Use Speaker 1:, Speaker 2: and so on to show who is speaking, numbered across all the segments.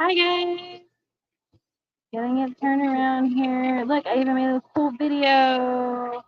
Speaker 1: Hi guys, getting it turned around here. Look, I even made a cool video.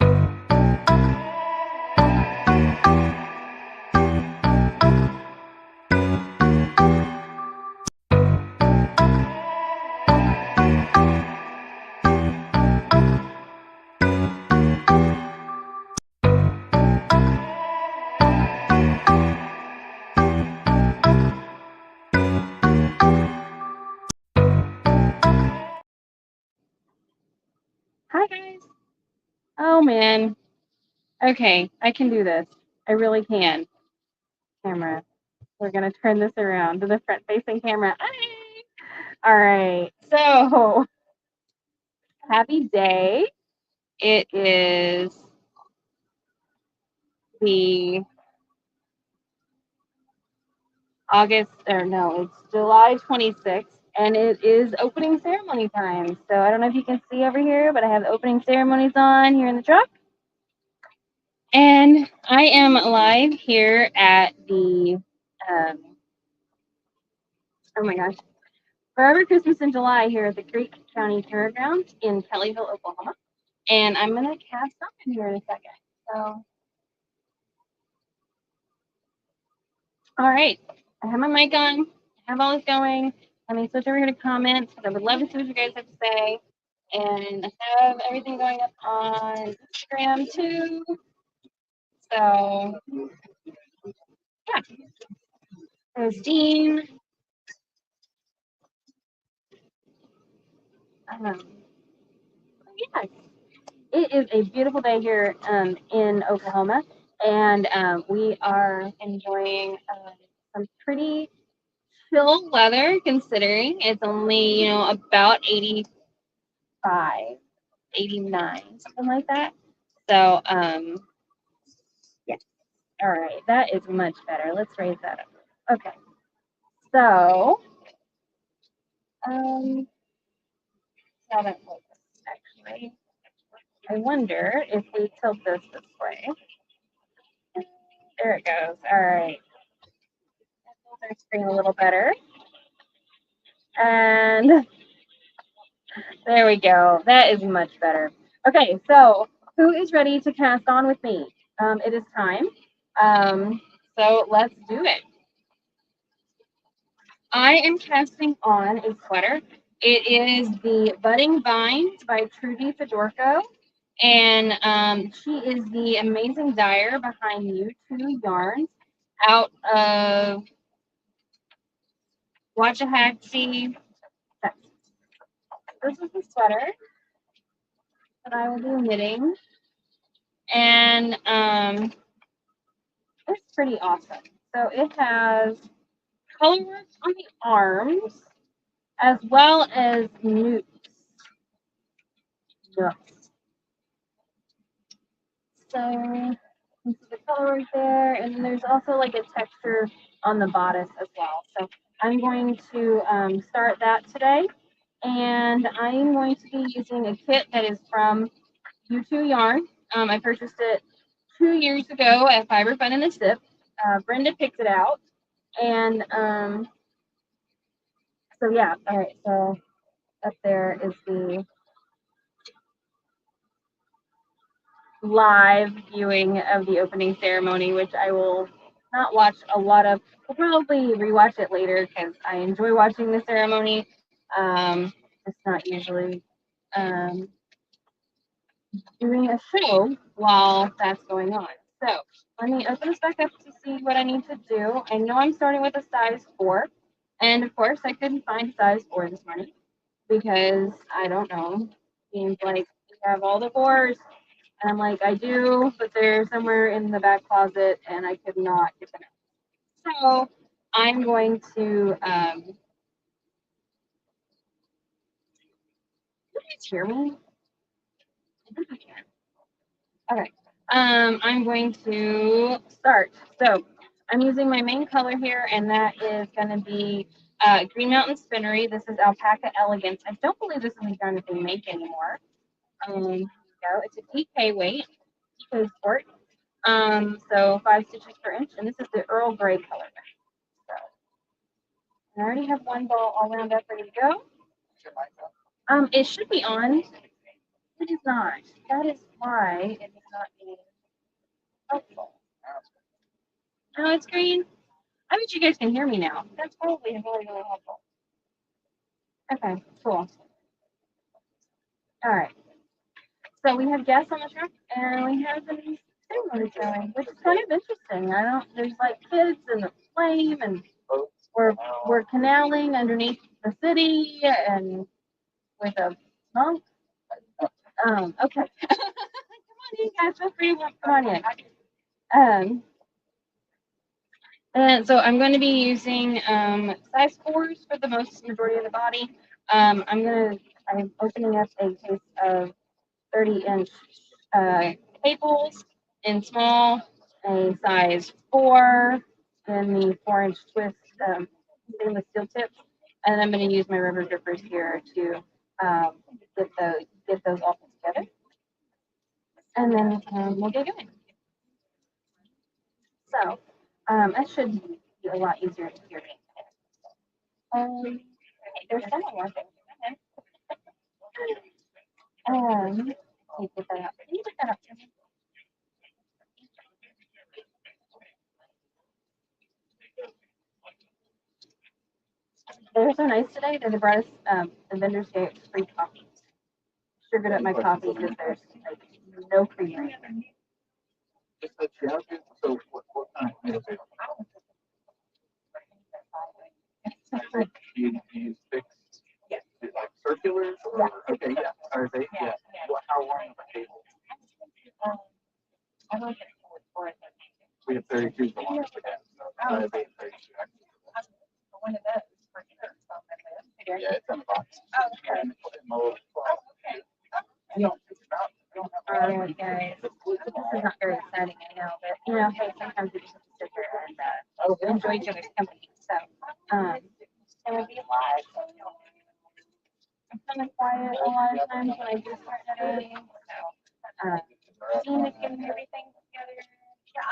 Speaker 1: Hi guys. Oh man. Okay, I can do this. I really can. Camera. We're gonna turn this around to the front-facing camera. Hi. All right. So happy day. It is the it's July 26th, and it is opening ceremony time. So I don't know if you can see over here, but I have the opening ceremonies on here in the truck. And I am live here at the, oh my gosh, Forever Christmas in July here at the Creek County Fairgrounds in Kellyville, Oklahoma. And I'm going to cast off in here in a second. So, all right. I have my mic on. I have all this going. Let me switch over here to comments because I would love to see what you guys have to say. And I have everything going up on Instagram too. So, yeah. There's Dean. Yeah, it is a beautiful day here in Oklahoma, and we are enjoying some pretty chill weather considering it's only, about 85, 89, something like that. So, yeah, all right, that is much better. Let's raise that up. Okay, so, how that looks actually. I wonder if we tilt this way. There it goes. All right. Our screen a little better. And there we go. That is much better. Okay, so who is ready to cast on with me? It is time. So let's do it. I am casting on a sweater. It is the Budding Vines by Trudy Fedorko. And she is the amazing dyer behind U2 Yarns out of Waxahachie, Texas. This is the sweater that I will be knitting. And it's pretty awesome. So it has color work on the arms as well as newts. So you see the color work there, and then there's also like a texture on the bodice as well. So I'm going to start that today, and I'm going to be using a kit that is from U2 Yarn. I purchased it 2 years ago at Fiber Fun in the SIP. Brenda picked it out, and so yeah. All right, so up there is the live viewing of the opening ceremony, which I will not watch a lot of. We'll probably rewatch it later because I enjoy watching the ceremony. It's not usually doing a show while that's going on. So let me open this back up to see what I need to do. I know I'm starting with a size 4. And of course, I couldn't find size 4 this morning because I don't know. Seems like we have all the 4s. And I'm like, I do, but they're somewhere in the back closet and I could not get them out. So I'm going to, you guys hear me? I think I can. Okay. I'm going to start. So I'm using my main color here, and that is going to be Green Mountain Spinnery. This is Alpaca Elegance. I don't believe this is a yarn that they make anymore. It's a DK weight, DK sport. So 5 stitches per inch, and this is the Earl Grey color. So I already have one ball all wound up, ready to go. It should be on. It is not. That is why it is not being helpful. Oh, it's green. I bet you guys can hear me now. That's probably really, really helpful. Okay, cool. All right. So we have guests on the truck, and we have the ceremony going, which is kind of interesting. There's like kids and the flame, and we're canaling underneath the city, and with a monk. Okay. Come on in, guys. Feel free to come on in. And so I'm going to be using size 4s for the majority of the body. I'm opening up a case of 30-inch cables in small, a size 4, and the 4-inch twist stainless steel tips. And I'm going to use my rubber grippers here to get those all put together. And then we'll get going. So that should be a lot easier to hear me. Okay, there's someone working. Can you put that up? Can you put that up? They're so nice today. They brought us the vendors gave us free coffee. Sugared up my coffee because there's like no creamery. So what kind of meal do you use fixed? Yeah. Like circulars or okay, yeah. Are they how long of a cable? I like it for it. We have 32 the longest we have. So I have 32 one of those for sure. Yeah, it's in the box. Oh, okay. Guys, this is not very exciting, I know, but hey, sometimes we just have to sit here and enjoy each other's company. So, can we be live? I'm kind of quiet a lot of times when I do start editing. So, seeing if you can hear everything together. Yeah,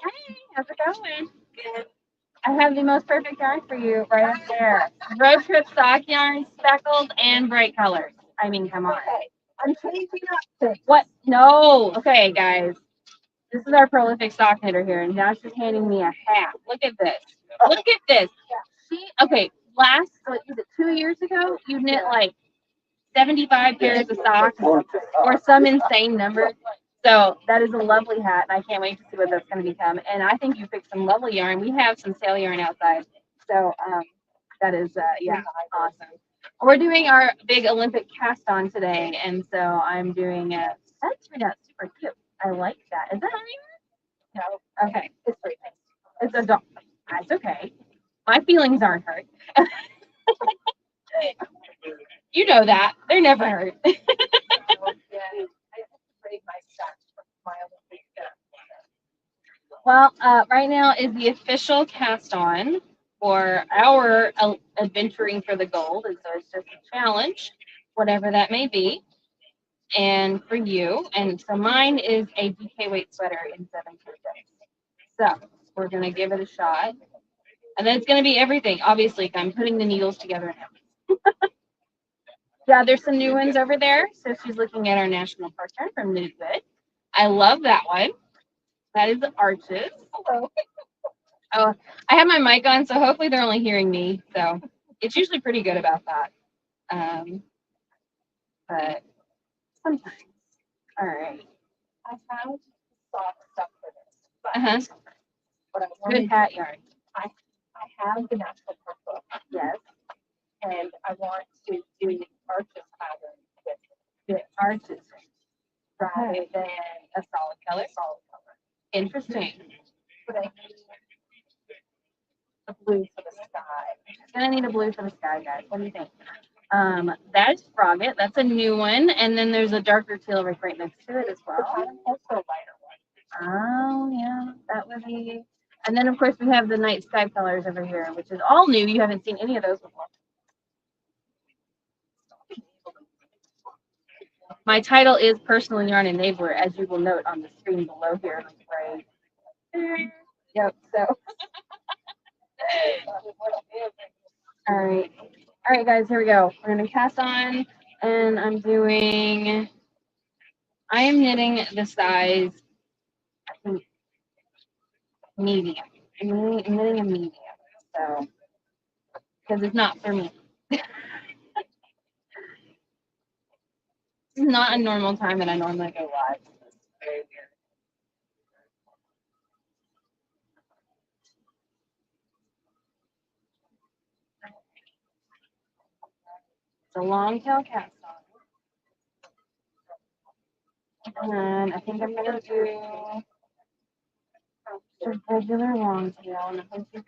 Speaker 1: hey, how's it going? Good. I have the most perfect yarn for you right up there. Road Trip sock yarn, speckled and bright colors. I mean, come on. Okay. I'm changing up. What? No. Okay, guys. This is our prolific sock knitter here, and now she's handing me a hat. Look at this. Look at this. Okay, was it 2 years ago? You knit like 75 pairs of socks or some insane number. So that is a lovely hat, and I can't wait to see what that's going to become. And I think you picked some lovely yarn. We have some sale yarn outside. So that is, awesome. We're doing our big Olympic cast on today, and so I'm doing that turned out super cute. I like that. Is that on you? No. Okay. It's a dog. That's okay. My feelings aren't hurt. You know that. They're never hurt. Well, right now is the official cast on for our adventuring for the gold, and so it's just a challenge, whatever that may be, and for you. And so mine is a DK weight sweater in 17 days. So we're gonna give it a shot, and then it's gonna be everything. Obviously, I'm putting the needles together now. Yeah, there's some new ones over there. So she's looking at our national park yarn from Knitted Good. I love that one. That is the Arches. Hello. Oh, I have my mic on, so hopefully they're only hearing me. So it's usually pretty good about that. But sometimes. All right. I found soft stuff for this. But I want good hat yarn. I have the national park book. Yes. And I want to do Arches pattern with the Arches rather than a solid color. Interesting. But I need a blue for the sky. Gonna need a blue for the sky, guys. What do you think? That is Frogget. That's a new one. And then there's a darker teal right next to it as well. Also a lighter one. Oh, yeah. That would be. And then, of course, we have the night sky colors over here, which is all new. You haven't seen any of those before. My title is Personal Yarn Enabler, as you will note on the screen below here. Right. Yep. So All right. All right, guys, here we go. We're going to cast on, and I am knitting the size medium. I'm knitting a medium, so, because it's not for me. This is not a normal time that I normally go live. It's very weird. It's a long tail cast on. And I think I'm going to do just regular long tail, nothing too big.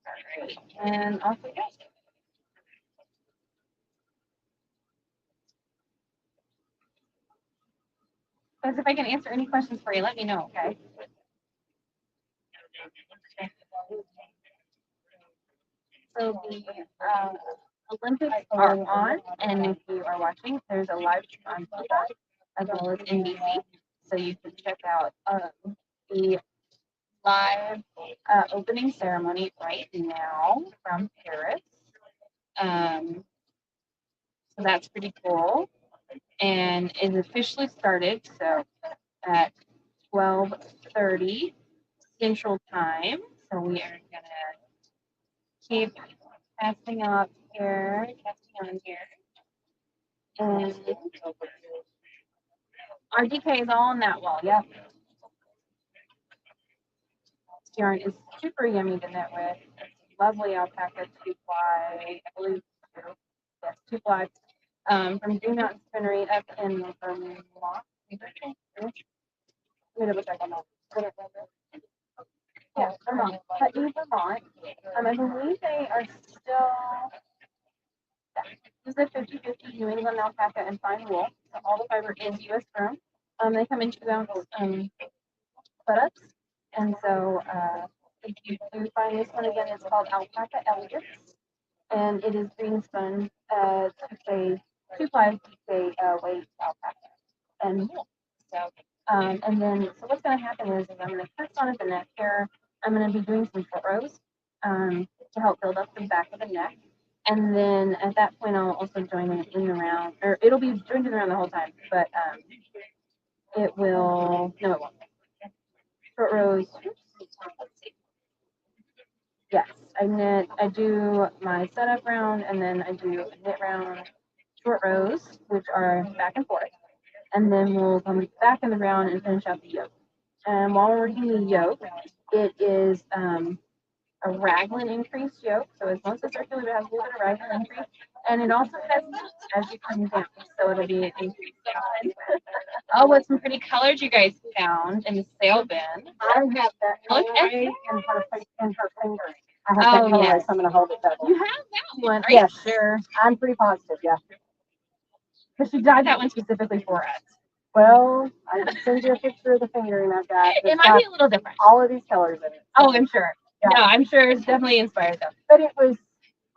Speaker 1: All right. And off we go. Guys, if I can answer any questions for you, let me know, okay? So the Olympics are on, and if you are watching, there's a live stream on TikTok as well as NBC, so you can check out the live opening ceremony right now from Paris. So that's pretty cool, and it officially started so at 12:30 Central Time. So we are gonna keep casting up here, casting on here. And RDK is all on that wall, yep. This yarn is super yummy to knit with. It's lovely alpaca 2-ply, I believe two. Yes, 2-ply. From Green Mountain Spinnery up in Vermont. Let me double check on that. Yeah, Vermont. Putney, Vermont. I believe they are still. This is a 50-50 New England alpaca and fine wool. So all the fiber is U.S. grown. They come in 2-ounce setups. And so if you do find this one again, it's called Alpaca Elegance. And it is green spun to 2-ply weight alpaca and wool. So, and then, so what's going to happen is I'm going to cast on at the neck here. I'm going to be doing some foot rows to help build up the back of the neck. And then at that point, I'll also join it in the round, or it'll be joined in the round the whole time, but it will, no, it won't. Foot rows, yes, I do my setup round, and then I do a knit round, short rows, which are back and forth. And then we'll come back in the round and finish out the yoke. And while we're working the yoke, it is a raglan increased yoke. So it's mostly circular, but it has a little bit of raglan increase. And it also has knot as you come down. So it'll be an increased down. Oh, what some pretty colors you guys found in the sale bin.
Speaker 2: I have that
Speaker 1: Look at
Speaker 2: in her finger. I have
Speaker 1: Oh,
Speaker 2: that colorway,
Speaker 1: yes.
Speaker 2: so I'm going to hold it double.
Speaker 1: You have that one. Are
Speaker 2: Yes.
Speaker 1: you sure?
Speaker 2: I'm pretty positive, yeah.
Speaker 1: Because she dyed that one specifically for us.
Speaker 2: Well, I can send you a picture of the fingering I've got.
Speaker 1: It might be a little different.
Speaker 2: All of these colors in it.
Speaker 1: Oh, I'm sure.
Speaker 2: Yeah.
Speaker 1: No, I'm sure it's definitely inspired though.
Speaker 2: But it was,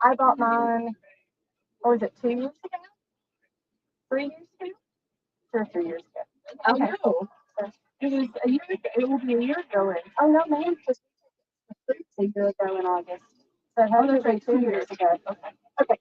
Speaker 2: I bought mine, what was it, 2 years ago? 3 years ago? 2 or 3 years ago.
Speaker 1: Okay.
Speaker 2: No. It was a year ago. It will be a year ago. Oh, no, man. It's a year ago in August. So it has been 2 years ago. Okay. Okay.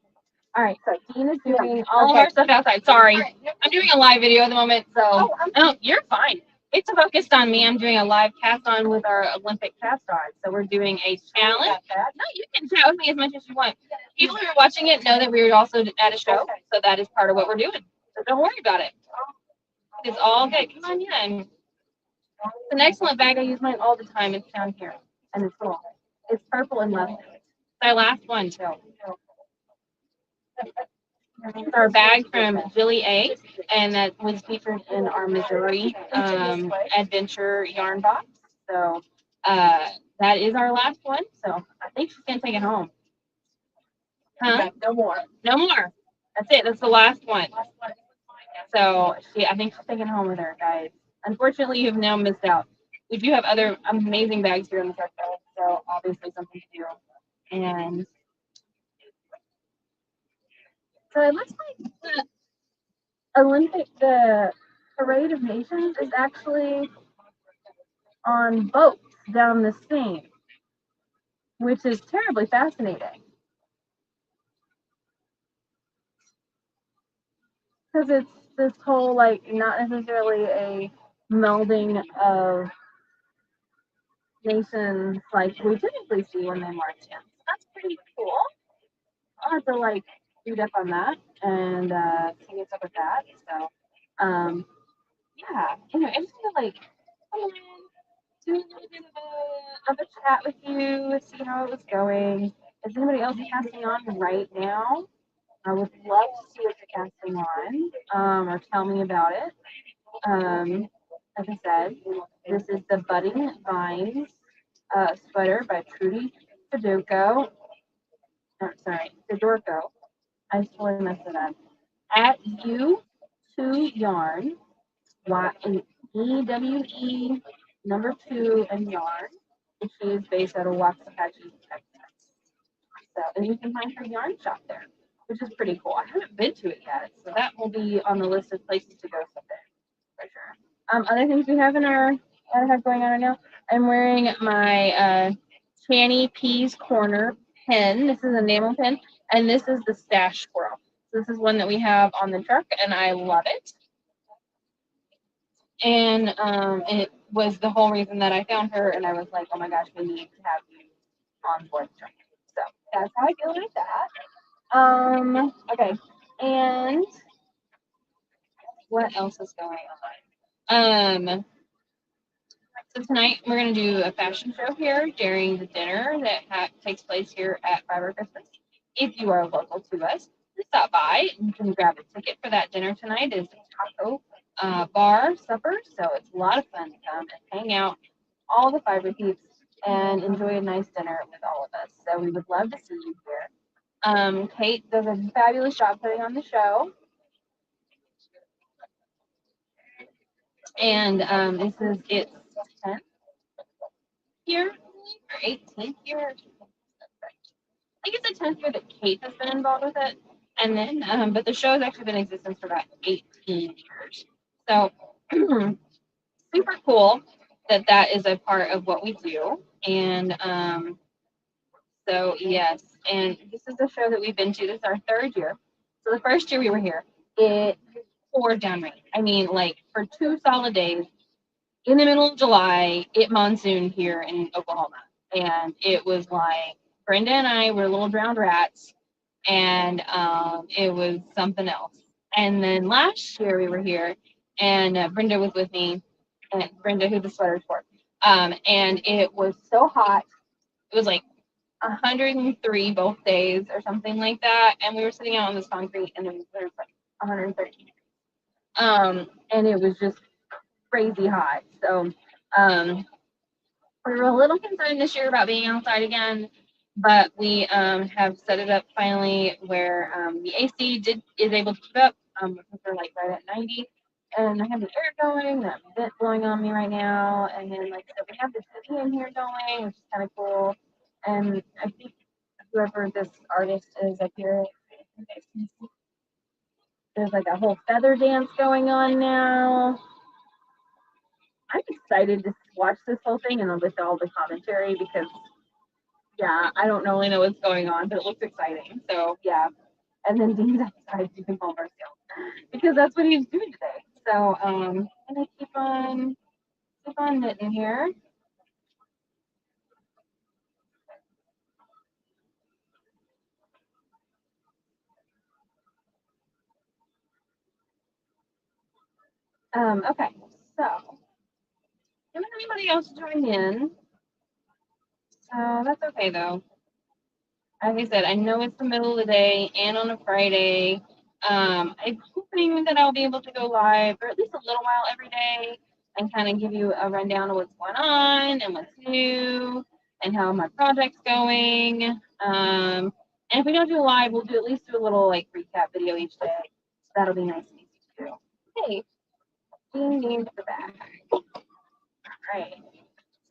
Speaker 1: All right, so Dean is doing all of our stuff outside. Sorry, I'm doing a live video at the moment, so oh, you're fine. It's focused on me. I'm doing a live cast on with our Olympic cast on. So we're doing a challenge. No, you can chat with me as much as you want. People who are watching it know that we're also at a show, so that is part of what we're doing. So don't worry about it. It's all good. Come on in. It's an excellent bag. I use mine all the time. It's down here, and it's cool. It's purple and lovely. It's our last one too. It's our bag from Jilly A, and that was featured in our Missouri adventure yarn box. So that is our last one. So I think she's gonna take it home. Huh?
Speaker 2: No more.
Speaker 1: No more. That's it. That's the last one. So I think she's taking it home with her, guys. Unfortunately, you've now missed out. We do have other amazing bags here in the circle, so obviously something to do. And so it looks like the Parade of Nations is actually
Speaker 2: on boats down the stream, which is terribly fascinating. Because it's this whole, like, not necessarily a melding of nations like we typically see when they march in. So that's pretty cool. I'll have to, like, read up on that and see what's up with that. So, yeah. Anyway, I just want to, like, come in, do a little bit of a chat with you, see how it was going. Is anybody else casting on right now? I would love to see what you're casting on, or tell me about it. Like I said, this is the Budding Vines sweater by Trudy Fedorko. Fedorko. I totally messed it up. At U2 Yarn, EWE number 2 and yarn. And she is based out of Waxahachie, Texas. So, and you can find her yarn shop there, which is pretty cool. I haven't been to it yet, so that will be on the list of places to go someday for sure. Other things we have in our that I have going on right now. I'm wearing my Channy Peas Corner pen. This is an enamel pen, and this is the Stash Squirrel. So this is one that we have on the truck, and I love it. And it was the whole reason that I found her, and I was like, oh my gosh, we need to have you on board the truck. So that's how I feel about that. Okay, and what else is going on? So tonight we're going to do a fashion show here during the dinner that takes place here at Fiber Christmas. If you are local to us, please stop by and you can grab a ticket for that dinner tonight. It's a taco bar supper, so it's a lot of fun to come and hang out, all the Fiber peeps, and enjoy a nice dinner with all of us. So we would love to see you here. Kate does a fabulous job putting on the show. And this is its 10th year or 18th year. I think it's the 10th year that Kate has been involved with it. And then, but the show has actually been in existence for about 18 years. So super cool that that is a part of what we do. And so, yes, and this is a show that we've been to. This is our 3rd year. So the first year we were here, it poured down rain. I mean, like for 2 solid days in the middle of July, it monsooned here in Oklahoma. And it was like Brenda and I were little drowned rats, and it was something else. And then last year we were here, and Brenda was with me, and Brenda, who the sweater's for. And it was so hot. It was like 103 both days or something like that. And we were sitting out on this concrete, and it was like 113. And it was just crazy hot. So we were a little concerned this year about being outside again, but we have set it up finally where the AC is able to keep up. Because we're like right at 90, and I have the air going, that vent blowing on me right now, and then like so we have the TV in here going, which is kind of cool. And I think whoever this artist is up here, there's like a whole feather dance going on now. I'm excited to watch this whole thing and with all the commentary because, yeah, I don't really know what's going on, but it looks exciting. So, yeah. And then Dean's outside doing homework still because that's what he's doing today. So, I'm gonna keep on knitting here. Okay, so don't have anybody else join in. That's okay though. Like I said, I know it's the middle of the day and on a Friday. I'm hoping that I'll be able to go live for at least a little while every day and kind of give you a rundown of what's going on and what's new and how my project's going. And if we don't do a live, we'll do at least do a little like recap video each day. So that'll be nice and easy to do. Hey, ding ding to the back. All right.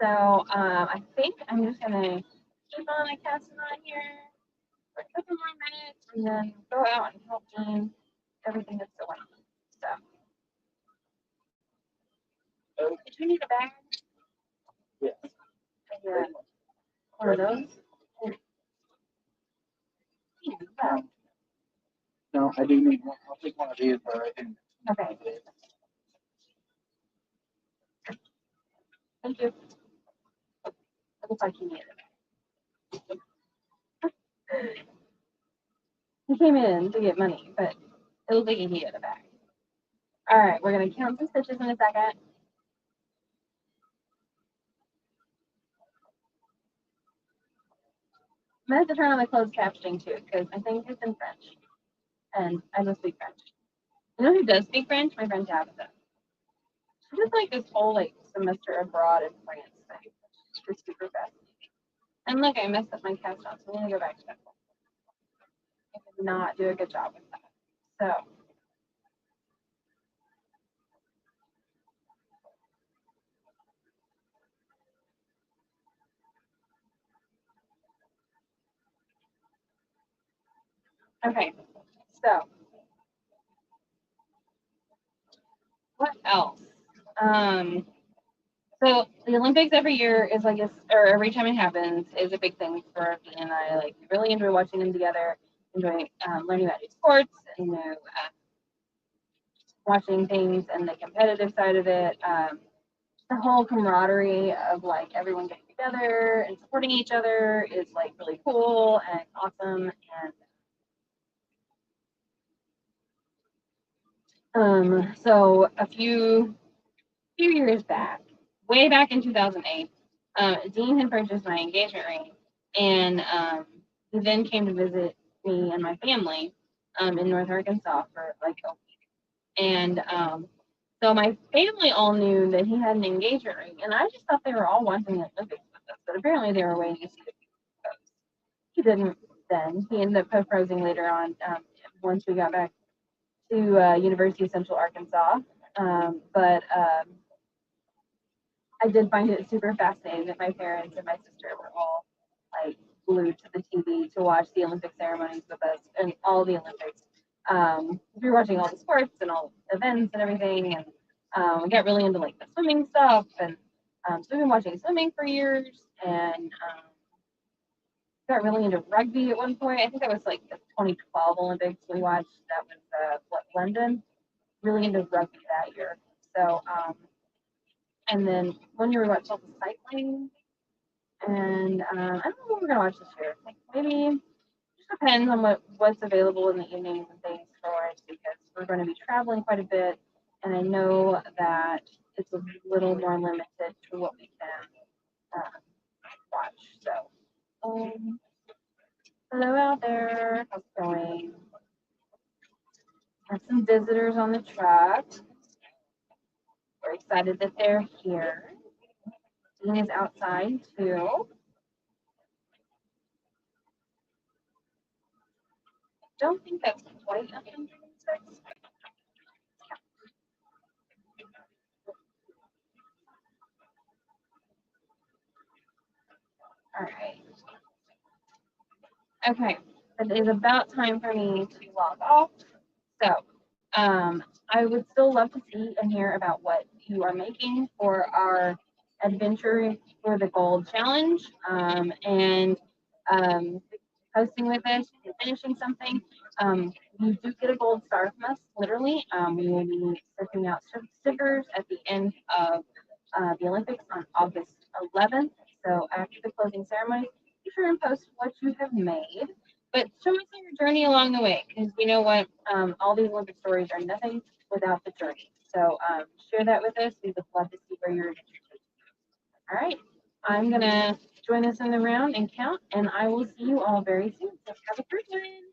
Speaker 2: So I think I'm just gonna keep on casting on here for a couple more minutes and then go out and help Jean everything that's going on. So, did you need a bag?
Speaker 1: Yeah. One of those.
Speaker 3: No, I do need one. I'll take one of these, but I didn't.
Speaker 1: Okay. Thank you. It looks like he needed it. He came in to get money, but it looks like he needed it back. All right, we're gonna count some stitches in a second. I'm gonna have to turn on the closed captioning too, because I think it's in French, and I don't speak French. You know who does speak French? My friend Tabitha. She did like this whole like semester abroad in France thing. It's super fascinating. And look, I messed up my caption, so I'm gonna go back to that. I did not do a good job with that. So. Okay, so what else? So the Olympics every year is like, or every time it happens, is a big thing for me and I. Like, really enjoy watching them together, enjoy learning about new sports, and watching things and the competitive side of it. The whole camaraderie of like everyone getting together and supporting each other is like really cool and awesome. And so a few years back, way back in 2008, Dean had purchased my engagement ring, and he then came to visit me and my family in North Arkansas for like a week. And so my family all knew that he had an engagement ring, and I just thought they were all watching the Olympics with us, but apparently they were waiting to see the pose. He didn't then. He ended up proposing later on once we got back to University of Central Arkansas. But I did find it super fascinating that my parents and my sister were all like glued to the TV to watch the Olympic ceremonies with us and all the Olympics. We were watching all the sports and all the events and everything, and we got really into like the swimming stuff. And so we've been watching swimming for years, and got really into rugby at one point. I think that was like the 2012 Olympics we watched. That was London. Really into rugby that year. So, and then one year we watched all the cycling, and I don't know what we're gonna watch this year. Like maybe just depends on what's available in the evenings and things for us, because we're going to be traveling quite a bit, and I know that it's a little more limited to what we can watch. So, hello out there. How's it going? Have some visitors on the truck. We're excited that they're here. Dean is outside too. Don't think that's quite 106. All right. Okay. It is about time for me to log off. So, I would still love to see and hear about what you are making for our adventure for the gold challenge, and posting with us and finishing something. You do get a gold star from us, literally. We will be sending out stickers at the end of the Olympics on August 11th. So after the closing ceremony, be sure and post what you have made. But show us your journey along the way, because you know what? All these Olympic stories are nothing without the journey. So share that with us. We would love to see where you're adventure. All right. I'm going to join us in the round and count, and I will see you all very soon. So have a great one.